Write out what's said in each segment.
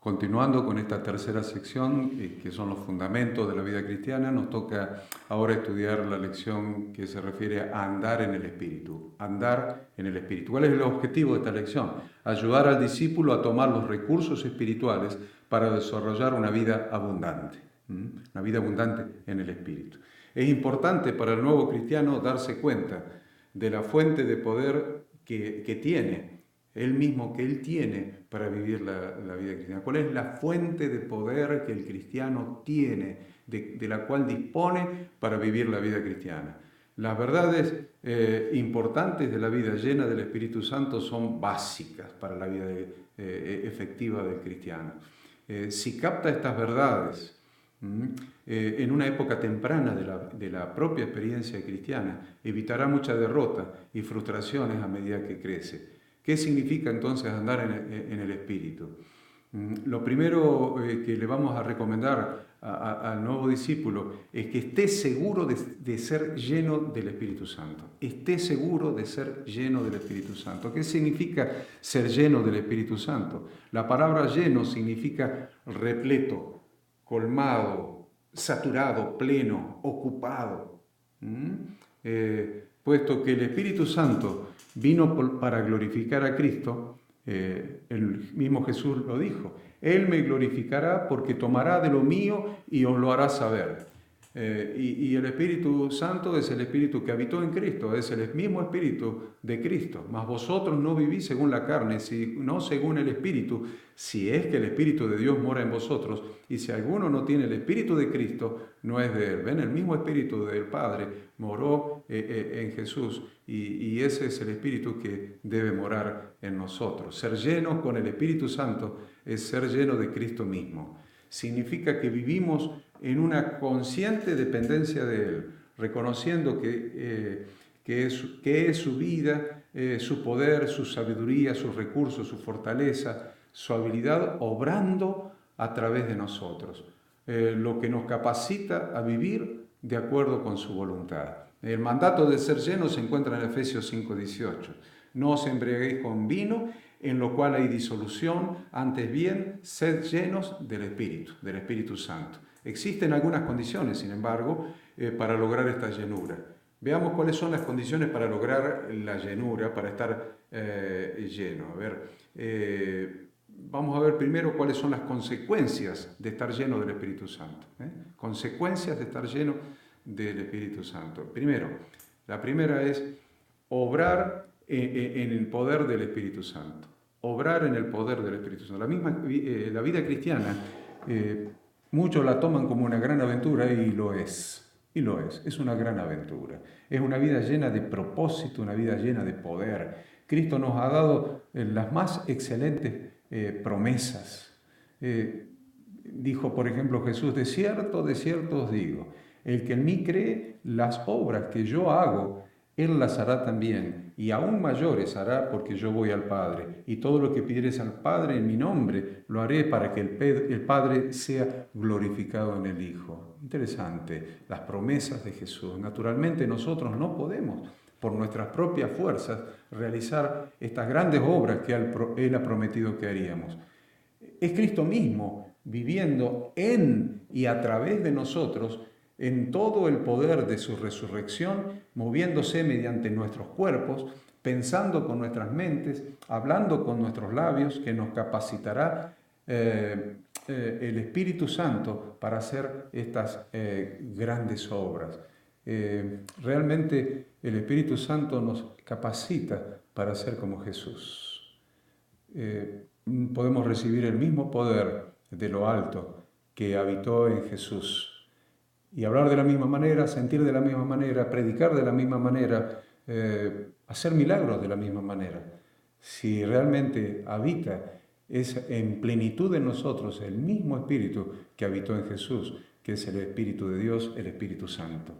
Continuando con esta tercera sección, que son los fundamentos de la vida cristiana, nos toca ahora estudiar la lección que se refiere a andar en el Espíritu. Andar en el Espíritu. ¿Cuál es el objetivo de esta lección? Ayudar al discípulo a tomar los recursos espirituales para desarrollar una vida abundante. Una vida abundante en el Espíritu. Es importante para el nuevo cristiano darse cuenta de la fuente de poder que tiene él mismo, que él tiene para vivir la vida cristiana. ¿Cuál es la fuente de poder que el cristiano tiene, de la cual dispone para vivir la vida cristiana? Las verdades importantes de la vida llena del Espíritu Santo son básicas para la vida efectiva del cristiano. Si capta estas verdades en una época temprana de la propia experiencia cristiana, evitará mucha derrota y frustraciones a medida que crece. ¿Qué significa entonces andar en el Espíritu? Lo primero que le vamos a recomendar al nuevo discípulo es que esté seguro de ser lleno del Espíritu Santo. Esté seguro de ser lleno del Espíritu Santo. ¿Qué significa ser lleno del Espíritu Santo? La palabra lleno significa repleto, colmado, saturado, pleno, ocupado. Puesto que el Espíritu Santo vino para glorificar a Cristo, el mismo Jesús lo dijo: Él me glorificará porque tomará de lo mío y os lo hará saber. Y el Espíritu Santo es el Espíritu que habitó en Cristo, es el mismo Espíritu de Cristo. Mas vosotros no vivís según la carne, sino según el Espíritu, si es que el Espíritu de Dios mora en vosotros. Y si alguno no tiene el Espíritu de Cristo, no es de él. ¿Ven? El mismo Espíritu del Padre moró en Jesús, y ese es el Espíritu que debe morar en nosotros. Ser llenos con el Espíritu Santo es ser lleno de Cristo mismo. Significa que vivimos en una consciente dependencia de Él, reconociendo que es su vida, su poder, su sabiduría, sus recursos, su fortaleza, su habilidad obrando a través de nosotros, lo que nos capacita a vivir de acuerdo con su voluntad. El mandato de ser lleno se encuentra en Efesios 5:18. No os embriaguéis con vino, en lo cual hay disolución, antes bien, sed llenos del Espíritu Santo. Existen algunas condiciones, sin embargo, para lograr esta llenura. Veamos cuáles son las condiciones para lograr la llenura, para estar lleno. Vamos a ver primero cuáles son las consecuencias de estar lleno del Espíritu Santo. Consecuencias de estar lleno del Espíritu Santo. Primero, la primera es obrar en el poder del Espíritu Santo. Obrar en el poder del Espíritu Santo. La vida cristiana, muchos la toman como una gran aventura, y lo es. Y lo es una gran aventura. Es una vida llena de propósito, una vida llena de poder. Cristo nos ha dado las más excelentes promesas. Dijo, por ejemplo, Jesús: de cierto os digo, el que en mí cree, las obras que yo hago, Él las hará también, y aún mayores hará, porque yo voy al Padre. Y todo lo que pidieres al Padre en mi nombre, lo haré para que el Padre sea glorificado en el Hijo. Interesante, las promesas de Jesús. Naturalmente nosotros no podemos, por nuestras propias fuerzas, realizar estas grandes obras que Él ha prometido que haríamos. Es Cristo mismo viviendo en y a través de nosotros, en todo el poder de su resurrección, moviéndose mediante nuestros cuerpos, pensando con nuestras mentes, hablando con nuestros labios, que nos capacitará el Espíritu Santo para hacer estas grandes obras. Realmente el Espíritu Santo nos capacita para ser como Jesús. Podemos recibir el mismo poder de lo alto que habitó en Jesús, y hablar de la misma manera, sentir de la misma manera, predicar de la misma manera, hacer milagros de la misma manera. Si realmente habita en plenitud en nosotros el mismo Espíritu que habitó en Jesús, que es el Espíritu de Dios, el Espíritu Santo.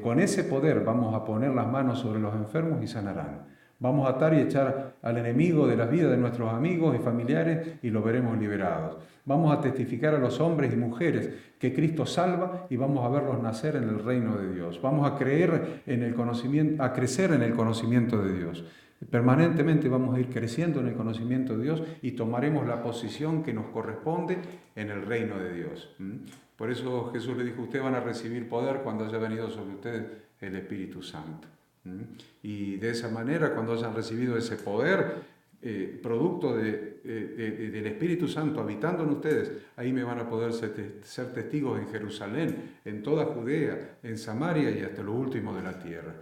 Con ese poder vamos a poner las manos sobre los enfermos y sanarán. Vamos a atar y echar al enemigo de las vidas de nuestros amigos y familiares, y lo veremos liberados. Vamos a testificar a los hombres y mujeres que Cristo salva, y vamos a verlos nacer en el reino de Dios. Vamos a creer en el conocimiento, a crecer en el conocimiento de Dios. Permanentemente vamos a ir creciendo en el conocimiento de Dios y tomaremos la posición que nos corresponde en el reino de Dios. Por eso Jesús le dijo, ustedes van a recibir poder cuando haya venido sobre ustedes el Espíritu Santo. Y de esa manera, cuando hayan recibido ese poder, producto del Espíritu Santo habitando en ustedes, ahí me van a poder ser testigos en Jerusalén, en toda Judea, en Samaria y hasta lo último de la tierra.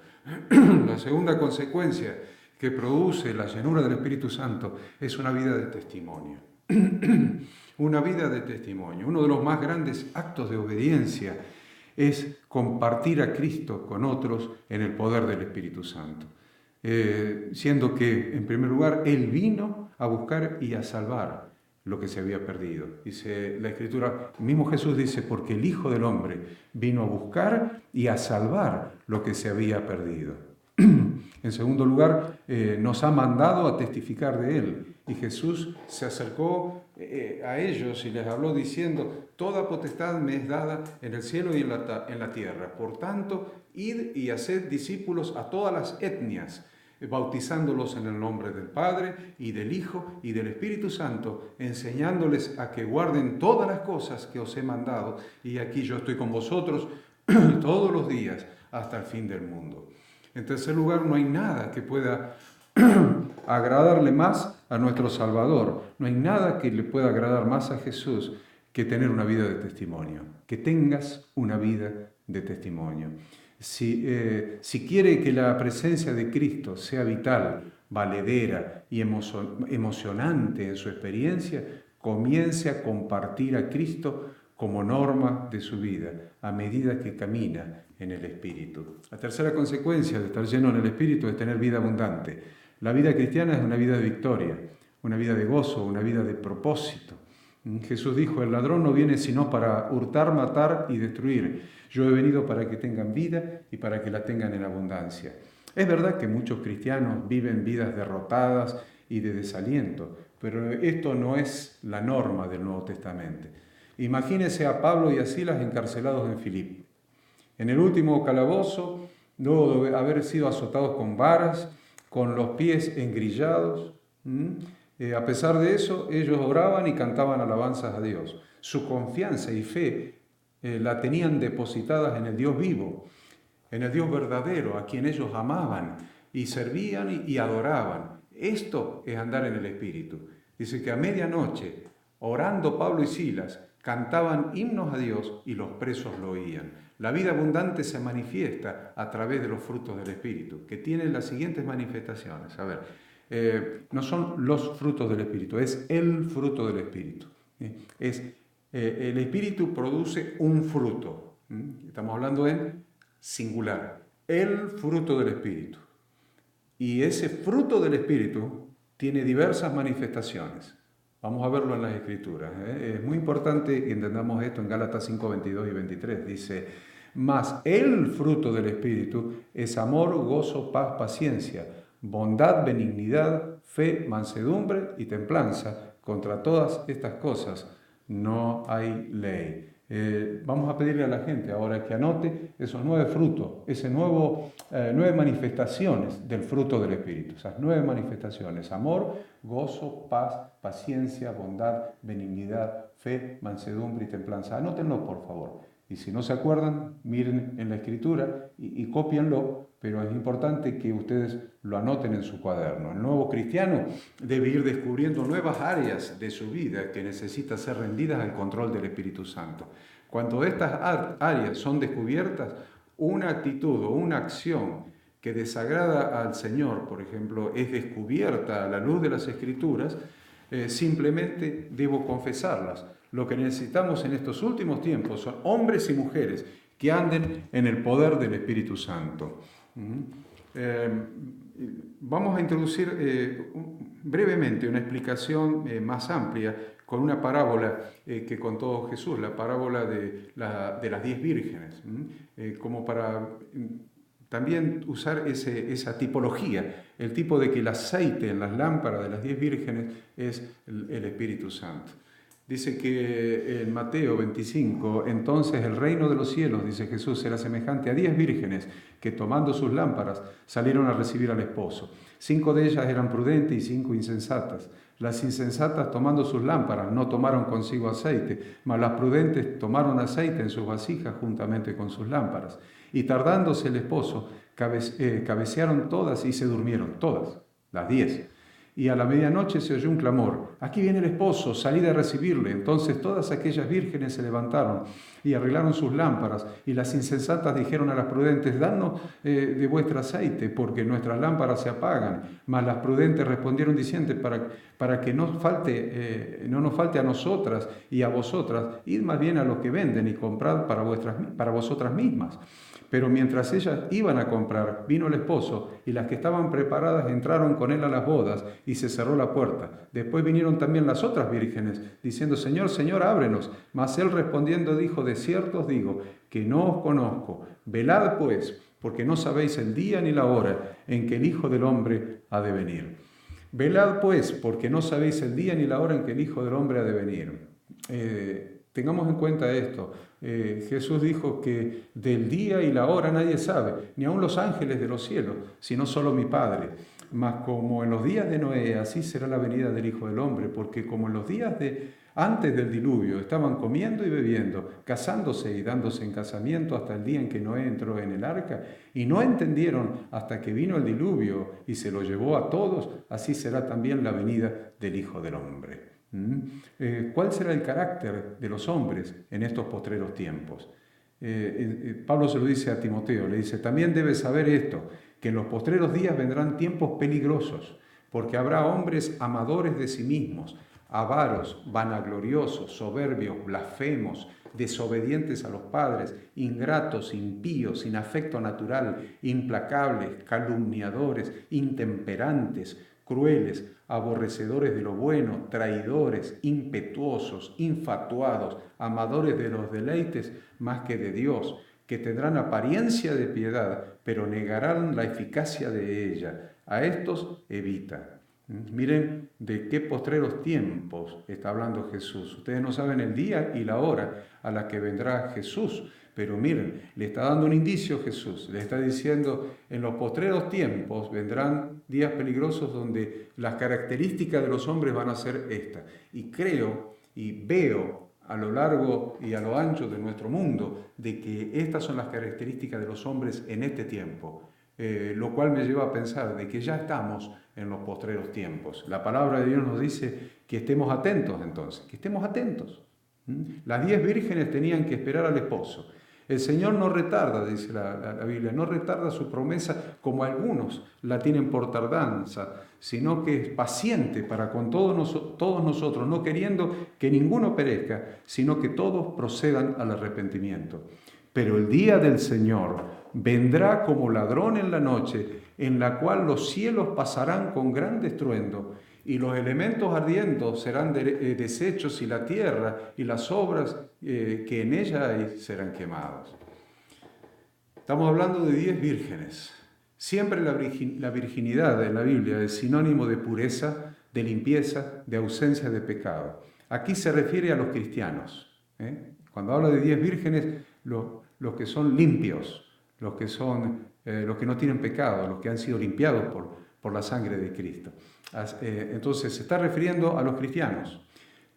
La segunda consecuencia que produce la llenura del Espíritu Santo es una vida de testimonio. Una vida de testimonio. Uno de los más grandes actos de obediencia es compartir a Cristo con otros en el poder del Espíritu Santo. Siendo que, en primer lugar, Él vino a buscar y a salvar lo que se había perdido. Dice la Escritura, mismo Jesús dice, porque el Hijo del Hombre vino a buscar y a salvar lo que se había perdido. En segundo lugar, nos ha mandado a testificar de Él. Y Jesús se acercó a ellos y les habló diciendo, toda potestad me es dada en el cielo y en la tierra. Por tanto, id y haced discípulos a todas las etnias, bautizándolos en el nombre del Padre y del Hijo y del Espíritu Santo, enseñándoles a que guarden todas las cosas que os he mandado. Y aquí yo estoy con vosotros todos los días hasta el fin del mundo. En tercer lugar, no hay nada que pueda agradarle más a nuestro Salvador. No hay nada que le pueda agradar más a Jesús que tener una vida de testimonio. Que tengas una vida de testimonio. Si quiere que la presencia de Cristo sea vital, valedera y emocionante en su experiencia, comience a compartir a Cristo como norma de su vida, a medida que camina en el Espíritu. La tercera consecuencia de estar lleno en el Espíritu es tener vida abundante. La vida cristiana es una vida de victoria, una vida de gozo, una vida de propósito. Jesús dijo, el ladrón no viene sino para hurtar, matar y destruir. Yo he venido para que tengan vida y para que la tengan en abundancia. Es verdad que muchos cristianos viven vidas derrotadas y de desaliento, pero esto no es la norma del Nuevo Testamento. Imagínese a Pablo y a Silas encarcelados en Filipo. En el último calabozo, luego de haber sido azotados con varas, con los pies engrillados, a pesar de eso, ellos oraban y cantaban alabanzas a Dios. Su confianza y fe la tenían depositadas en el Dios vivo, en el Dios verdadero, a quien ellos amaban y servían y adoraban. Esto es andar en el Espíritu. Dice que a medianoche, orando Pablo y Silas, cantaban himnos a Dios y los presos lo oían. La vida abundante se manifiesta a través de los frutos del Espíritu, que tienen las siguientes manifestaciones. A ver, no son los frutos del Espíritu, es el fruto del Espíritu. El Espíritu produce un fruto. Estamos hablando en singular. El fruto del Espíritu. Y ese fruto del Espíritu tiene diversas manifestaciones. Vamos a verlo en las Escrituras. Es muy importante que entendamos esto en Gálatas 5, 22 y 23. Dice, mas el fruto del Espíritu es amor, gozo, paz, paciencia, bondad, benignidad, fe, mansedumbre y templanza. Contra todas estas cosas no hay ley. Vamos a pedirle a la gente ahora que anote esos 9 frutos, esas 9 manifestaciones del fruto del Espíritu. Esas 9 manifestaciones: amor, gozo, paz, paciencia, bondad, benignidad, fe, mansedumbre y templanza. Anótenlo, por favor. Y si no se acuerdan, miren en la Escritura y cópienlo, pero es importante que ustedes lo anoten en su cuaderno. El nuevo cristiano debe ir descubriendo nuevas áreas de su vida que necesitan ser rendidas al control del Espíritu Santo. Cuando estas áreas son descubiertas, una actitud o una acción que desagrada al Señor, por ejemplo, es descubierta a la luz de las Escrituras, simplemente debo confesarlas. Lo que necesitamos en estos últimos tiempos son hombres y mujeres que anden en el poder del Espíritu Santo. Vamos a introducir brevemente una explicación más amplia con una parábola que contó Jesús, la parábola de las 10 vírgenes, como para también usar esa tipología, el tipo de que el aceite en las lámparas de las 10 vírgenes es el Espíritu Santo. Dice que en Mateo 25, entonces el reino de los cielos, dice Jesús, será semejante a 10 vírgenes que tomando sus lámparas salieron a recibir al esposo. 5 de ellas eran prudentes y 5 insensatas. Las insensatas tomando sus lámparas no tomaron consigo aceite, mas las prudentes tomaron aceite en sus vasijas juntamente con sus lámparas. Y tardándose el esposo, cabecearon todas y se durmieron, todas, las 10. Y a la medianoche se oyó un clamor: aquí viene el esposo, salid a recibirle. Entonces todas aquellas vírgenes se levantaron y arreglaron sus lámparas, y las insensatas dijeron a las prudentes: danos de vuestro aceite, porque nuestras lámparas se apagan. Mas las prudentes respondieron diciendo: para que no nos falte a nosotras y a vosotras, id más bien a los que venden y comprad para vosotras mismas. Pero mientras ellas iban a comprar, vino el esposo, y las que estaban preparadas entraron con él a las bodas, y se cerró la puerta. Después vinieron también las otras vírgenes, diciendo: Señor, Señor, ábrenos. Mas él respondiendo dijo: de cierto os digo, que no os conozco. Velad pues, porque no sabéis el día ni la hora en que el Hijo del Hombre ha de venir. Velad pues, porque no sabéis el día ni la hora en que el Hijo del Hombre ha de venir. Tengamos en cuenta esto. Jesús dijo que del día y la hora nadie sabe, ni aun los ángeles de los cielos, sino solo mi Padre. Mas como en los días de Noé, así será la venida del Hijo del Hombre, porque como en los días antes del diluvio estaban comiendo y bebiendo, casándose y dándose en casamiento hasta el día en que Noé entró en el arca, y no entendieron hasta que vino el diluvio y se lo llevó a todos, así será también la venida del Hijo del Hombre. ¿Cuál será el carácter de los hombres en estos postreros tiempos? Pablo se lo dice a Timoteo, le dice: también debes saber esto, que en los postreros días vendrán tiempos peligrosos, porque habrá hombres amadores de sí mismos, avaros, vanagloriosos, soberbios, blasfemos, desobedientes a los padres, ingratos, impíos, sin afecto natural, implacables, calumniadores, intemperantes, crueles, aborrecedores de lo bueno, traidores, impetuosos, infatuados, amadores de los deleites más que de Dios, que tendrán apariencia de piedad, pero negarán la eficacia de ella. A estos evita. Miren de qué postreros tiempos está hablando Jesús. Ustedes no saben el día y la hora a la que vendrá Jesús, pero miren, le está dando un indicio Jesús. Le está diciendo: en los postreros tiempos vendrán días peligrosos donde las características de los hombres van a ser estas. Y creo y veo a lo largo y a lo ancho de nuestro mundo de que estas son las características de los hombres en este tiempo. Lo cual me lleva a pensar de que ya estamos en los postreros tiempos. La palabra de Dios nos dice que estemos atentos entonces, que estemos atentos. Las 10 vírgenes tenían que esperar al esposo. El Señor no retarda, dice la Biblia, no retarda su promesa como algunos la tienen por tardanza, sino que es paciente para con todos nosotros, no queriendo que ninguno perezca, sino que todos procedan al arrepentimiento. Pero el día del Señor vendrá como ladrón en la noche, en la cual los cielos pasarán con gran estruendo, y los elementos ardiendo serán deshechos, y la tierra y las obras que en ella hay serán quemadas. Estamos hablando de 10 vírgenes. Siempre la virginidad en la Biblia es sinónimo de pureza, de limpieza, de ausencia de pecado. Aquí se refiere a los cristianos. Cuando habla de 10 vírgenes, los que son limpios, los que no tienen pecado, los que han sido limpiados por la sangre de Cristo. Entonces se está refiriendo a los cristianos.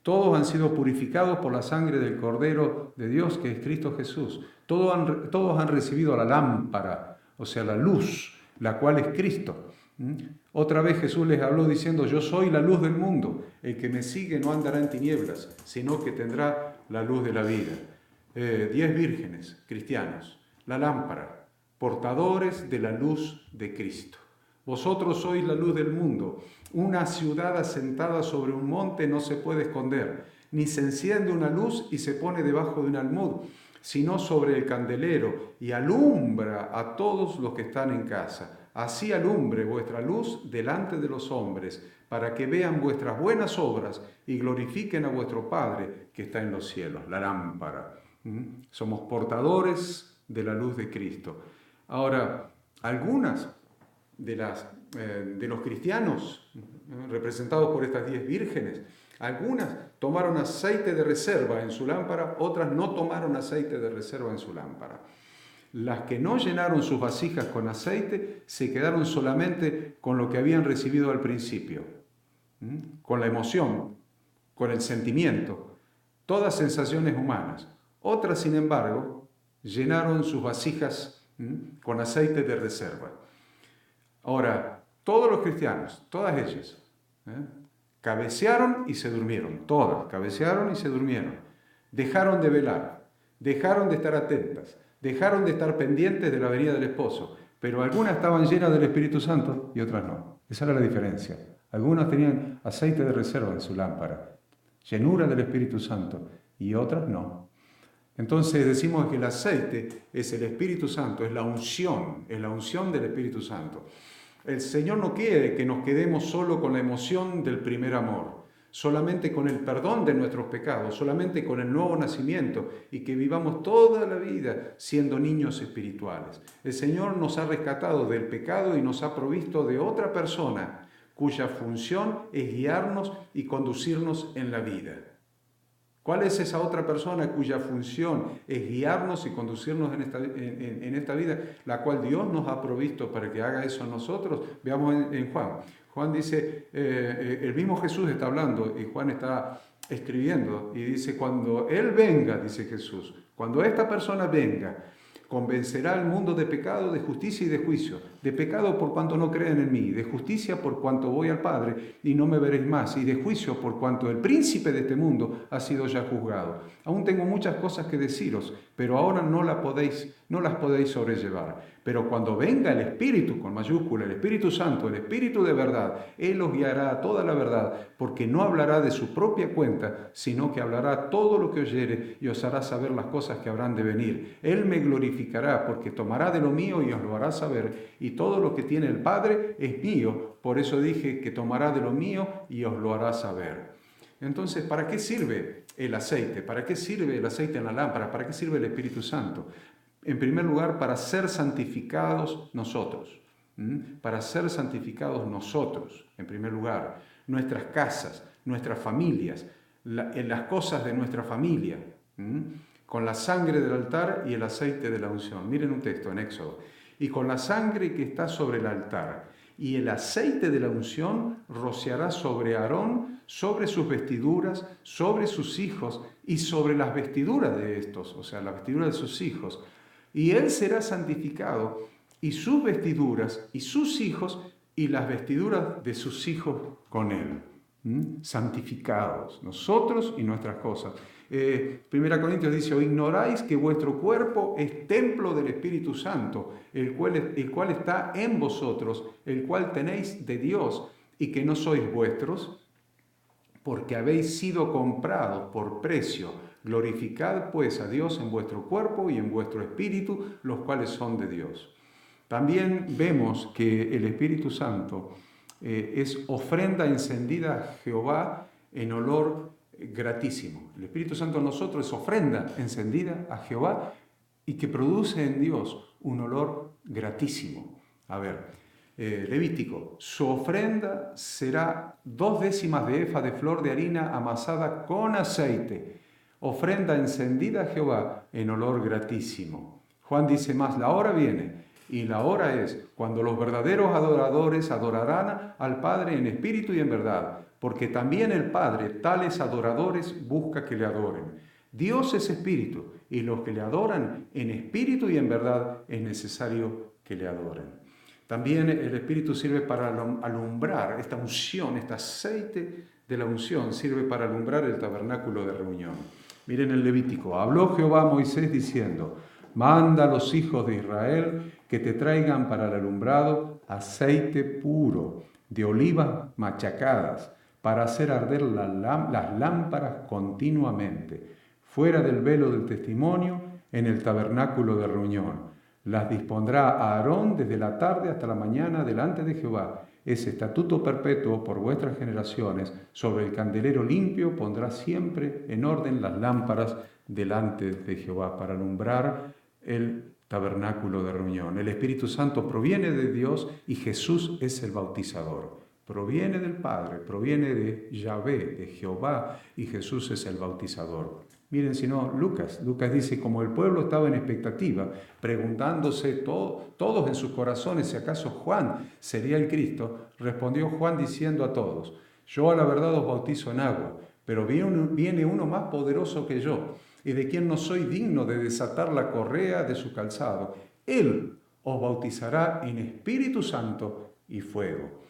Todos han sido purificados por la sangre del Cordero de Dios, que es Cristo Jesús. Todos han recibido la lámpara, o sea, la luz, la cual es Cristo. Otra vez Jesús les habló diciendo: yo soy la luz del mundo. El que me sigue no andará en tinieblas, sino que tendrá la luz de la vida. 10 vírgenes cristianos, la lámpara, portadores de la luz de Cristo. Vosotros sois la luz del mundo. Una ciudad asentada sobre un monte no se puede esconder, ni se enciende una luz y se pone debajo de un almud, sino sobre el candelero, y alumbra a todos los que están en casa. Así alumbre vuestra luz delante de los hombres, para que vean vuestras buenas obras y glorifiquen a vuestro Padre que está en los cielos. La lámpara. Somos portadores de la luz de Cristo. Ahora, algunas de los cristianos representados por estas 10 vírgenes, Algunas tomaron aceite de reserva en su lámpara, otras no tomaron aceite de reserva en su lámpara. Las que no llenaron sus vasijas con aceite se quedaron solamente con lo que habían recibido al principio, con la emoción, con el sentimiento, todas sensaciones humanas. Otras, sin embargo, llenaron sus vasijas con aceite de reserva. Ahora, todos los cristianos, todas ellas, cabecearon y se durmieron, todas cabecearon y se durmieron. Dejaron de velar, dejaron de estar atentas, dejaron de estar pendientes de la venida del esposo, pero algunas estaban llenas del Espíritu Santo y otras no. Esa era la diferencia. Algunas tenían aceite de reserva en su lámpara, llenura del Espíritu Santo, y otras no. Entonces decimos que el aceite es el Espíritu Santo, es la unción del Espíritu Santo. El Señor no quiere que nos quedemos solo con la emoción del primer amor, solamente con el perdón de nuestros pecados, solamente con el nuevo nacimiento y que vivamos toda la vida siendo niños espirituales. El Señor nos ha rescatado del pecado y nos ha provisto de otra persona cuya función es guiarnos y conducirnos en la vida. ¿Cuál es esa otra persona cuya función es guiarnos y conducirnos en esta vida, la cual Dios nos ha provisto para que haga eso a nosotros? Veamos en Juan. Juan dice, el mismo Jesús está hablando y Juan está escribiendo y dice, cuando Él venga, dice Jesús, cuando esta persona venga, convencerá al mundo de pecado, de justicia y de juicio. De pecado por cuanto no creen en mí, de justicia por cuanto voy al Padre y no me veréis más, y de juicio por cuanto el príncipe de este mundo ha sido ya juzgado. Aún tengo muchas cosas que deciros, pero ahora no las podéis sobrellevar. Pero cuando venga el Espíritu, con mayúscula, el Espíritu Santo, el Espíritu de verdad, Él os guiará a toda la verdad, porque no hablará de su propia cuenta, sino que hablará todo lo que oyere y os hará saber las cosas que habrán de venir. Él me glorificará, porque tomará de lo mío y os lo hará saber, y todo lo que tiene el Padre es mío, por eso dije que tomará de lo mío y os lo hará saber. Entonces, ¿para qué sirve el aceite? ¿Para qué sirve el aceite en la lámpara? ¿Para qué sirve el Espíritu Santo? En primer lugar, para ser santificados nosotros. Para ser santificados nosotros, en primer lugar. Nuestras casas, nuestras familias, en las cosas de nuestra familia. Con la sangre del altar y el aceite de la unción. Miren un texto en Éxodo. Y con la sangre que está sobre el altar y el aceite de la unción rociará sobre Aarón, sobre sus vestiduras, sobre sus hijos y sobre las vestiduras de estos, o sea, las vestiduras de sus hijos. Y él será santificado, y sus vestiduras, y sus hijos, y las vestiduras de sus hijos con él. Santificados, nosotros y nuestras cosas. 1 Corintios dice, ¿o ignoráis que vuestro cuerpo es templo del Espíritu Santo, el cual está en vosotros, el cual tenéis de Dios, y que no sois vuestros? Porque habéis sido comprados por precio. Glorificad pues a Dios en vuestro cuerpo y en vuestro espíritu, los cuales son de Dios. También vemos que el Espíritu Santo es ofrenda encendida a Jehová en olor gratísimo. El Espíritu Santo en nosotros es ofrenda encendida a Jehová y que produce en Dios un olor gratísimo. A ver, Levítico, su ofrenda será 2/10 de efa de flor de harina amasada con aceite, ofrenda encendida a Jehová en olor gratísimo. Juan dice más, la hora viene y la hora es cuando los verdaderos adoradores adorarán al Padre en espíritu y en verdad, porque también el Padre tales adoradores busca que le adoren. Dios es espíritu y los que le adoran en espíritu y en verdad es necesario que le adoren. También el Espíritu sirve para alumbrar, esta unción, este aceite de la unción sirve para alumbrar el tabernáculo de reunión. Miren el Levítico, habló Jehová a Moisés diciendo, manda a los hijos de Israel que te traigan para el alumbrado aceite puro de olivas machacadas para hacer arder las lámparas continuamente, fuera del velo del testimonio, en el tabernáculo de reunión. Las dispondrá a Aarón desde la tarde hasta la mañana delante de Jehová. Es estatuto perpetuo por vuestras generaciones. Sobre el candelero limpio pondrá siempre en orden las lámparas delante de Jehová para alumbrar el tabernáculo de reunión. El Espíritu Santo proviene de Dios y Jesús es el bautizador. proviene del Padre, proviene de Yahvé, de Jehová, y Jesús es el bautizador. Miren, si no, Lucas dice, como el pueblo estaba en expectativa, preguntándose todos en sus corazones si acaso Juan sería el Cristo, respondió Juan diciendo a todos, yo a la verdad os bautizo en agua, pero viene uno más poderoso que yo, y de quien no soy digno de desatar la correa de su calzado. Él os bautizará en Espíritu Santo y fuego.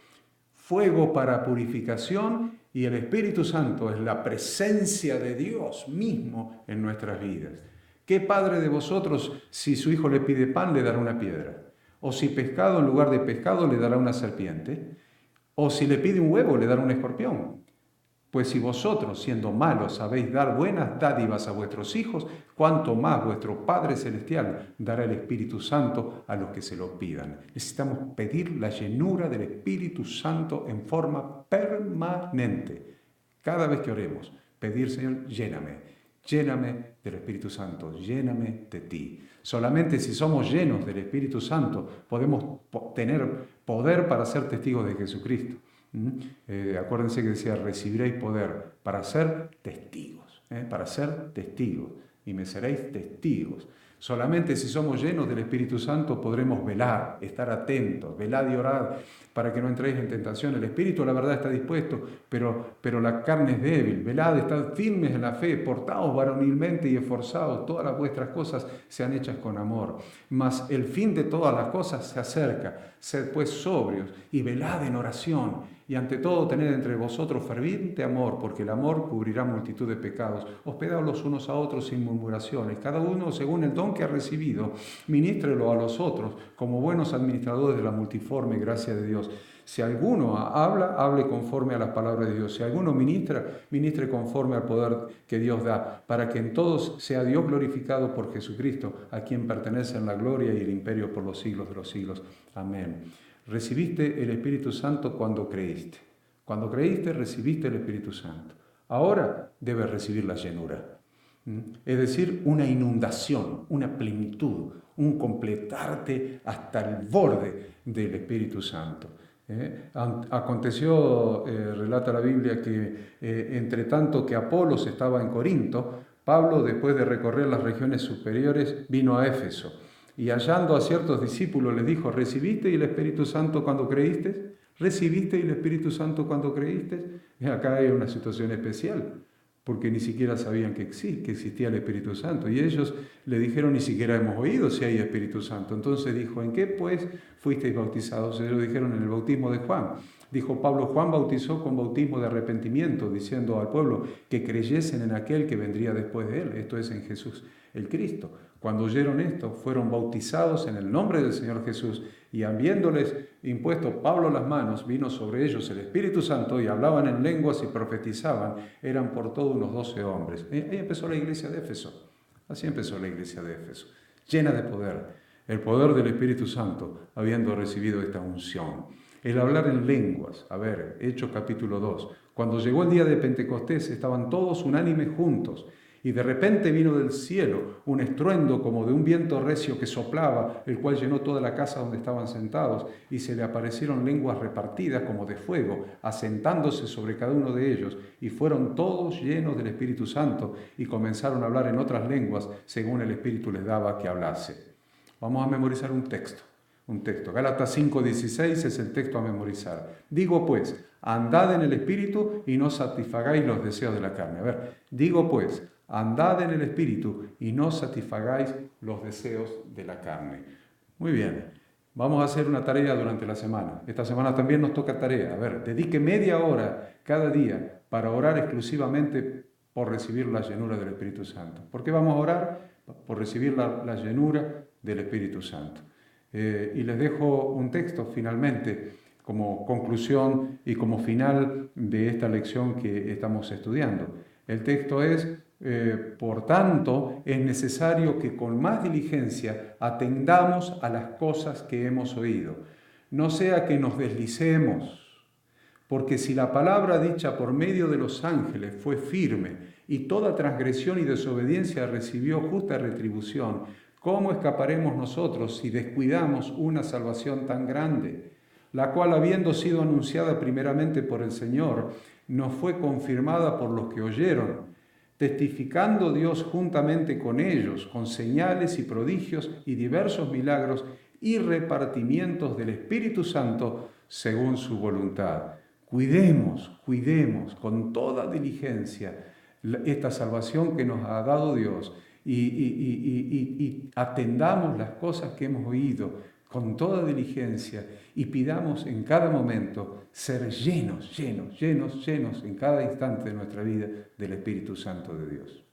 Fuego para purificación, y el Espíritu Santo es la presencia de Dios mismo en nuestras vidas. ¿Qué padre de vosotros, si su hijo le pide pan, le dará una piedra? ¿O si pescado en lugar de pescado le dará una serpiente? ¿O si le pide un huevo, le dará un escorpión? Pues si vosotros, siendo malos, sabéis dar buenas dádivas a vuestros hijos, cuánto más vuestro Padre Celestial dará el Espíritu Santo a los que se lo pidan. Necesitamos pedir la llenura del Espíritu Santo en forma permanente. Cada vez que oremos, pedir, Señor, lléname del Espíritu Santo, lléname de ti. Solamente si somos llenos del Espíritu Santo podemos tener poder para ser testigos de Jesucristo. Acuérdense que decía, recibiréis poder para ser testigos, y me seréis testigos. Solamente si somos llenos del Espíritu Santo podremos velar, estar atentos, velad y orad para que no entréis en tentación. El Espíritu, la verdad, está dispuesto, pero la carne es débil. Velad, estad firmes en la fe, portaos varonilmente y esforzados. Todas las vuestras cosas sean hechas con amor. Mas el fin de todas las cosas se acerca. Sed pues sobrios y velad en oración. Y ante todo tened entre vosotros ferviente amor, porque el amor cubrirá multitud de pecados. Hospedaos los unos a otros sin murmuraciones. Cada uno según el don que ha recibido, ministrelo a los otros como buenos administradores de la multiforme gracia de Dios. Si alguno habla, hable conforme a las palabras de Dios. Si alguno ministra, ministre conforme al poder que Dios da, para que en todos sea Dios glorificado por Jesucristo, a quien pertenecen la gloria y el imperio por los siglos de los siglos. Amén. Recibiste el Espíritu Santo cuando creíste. Cuando creíste, recibiste el Espíritu Santo. Ahora debes recibir la llenura. Es decir, una inundación, una plenitud, un completarte hasta el borde del Espíritu Santo. Aconteció, relata la Biblia, que entre tanto que Apolos estaba en Corinto, Pablo, después de recorrer las regiones superiores, vino a Éfeso. Y hallando a ciertos discípulos les dijo, ¿recibiste el Espíritu Santo cuando creíste? ¿Recibiste el Espíritu Santo cuando creíste? Y acá hay una situación especial, porque ni siquiera sabían que existía el Espíritu Santo. Y ellos le dijeron, ni siquiera hemos oído si hay Espíritu Santo. Entonces dijo, ¿en qué pues fuisteis bautizados? Ellos dijeron, en el bautismo de Juan. Dijo Pablo, Juan bautizó con bautismo de arrepentimiento, diciendo al pueblo que creyesen en aquel que vendría después de él, esto es, en Jesús el Cristo. Cuando oyeron esto, fueron bautizados en el nombre del Señor Jesús, y habiéndoles impuesto Pablo las manos, vino sobre ellos el Espíritu Santo, y hablaban en lenguas y profetizaban. Eran por todo unos 12 hombres. Ahí empezó la iglesia de Éfeso. Así empezó la iglesia de Éfeso, llena de poder, el poder del Espíritu Santo, habiendo recibido esta unción. El hablar en lenguas, Hechos capítulo 2. Cuando llegó el día de Pentecostés, estaban todos unánimes juntos, y de repente vino del cielo un estruendo como de un viento recio que soplaba, el cual llenó toda la casa donde estaban sentados, y se le aparecieron lenguas repartidas como de fuego, asentándose sobre cada uno de ellos, y fueron todos llenos del Espíritu Santo, y comenzaron a hablar en otras lenguas, según el Espíritu les daba que hablase. Vamos a memorizar un texto. Gálatas 5:16 es el texto a memorizar. Digo pues, andad en el Espíritu y no satisfagáis los deseos de la carne. Digo pues, andad en el Espíritu y no satisfagáis los deseos de la carne. Muy bien, vamos a hacer una tarea durante la semana. Esta semana también nos toca tarea. Dedique media hora cada día para orar exclusivamente por recibir la llenura del Espíritu Santo. ¿Por qué vamos a orar? Por recibir la llenura del Espíritu Santo. Y les dejo un texto finalmente como conclusión y como final de esta lección que estamos estudiando. El texto es, por tanto, es necesario que con más diligencia atendamos a las cosas que hemos oído, no sea que nos deslicemos, porque si la palabra dicha por medio de los ángeles fue firme y toda transgresión y desobediencia recibió justa retribución, ¿cómo escaparemos nosotros si descuidamos una salvación tan grande? la cual habiendo sido anunciada primeramente por el Señor, nos fue confirmada por los que oyeron, testificando Dios juntamente con ellos, con señales y prodigios y diversos milagros y repartimientos del Espíritu Santo según su voluntad. Cuidemos con toda diligencia esta salvación que nos ha dado Dios y atendamos las cosas que hemos oído con toda diligencia y pidamos en cada momento ser llenos en cada instante de nuestra vida del Espíritu Santo de Dios.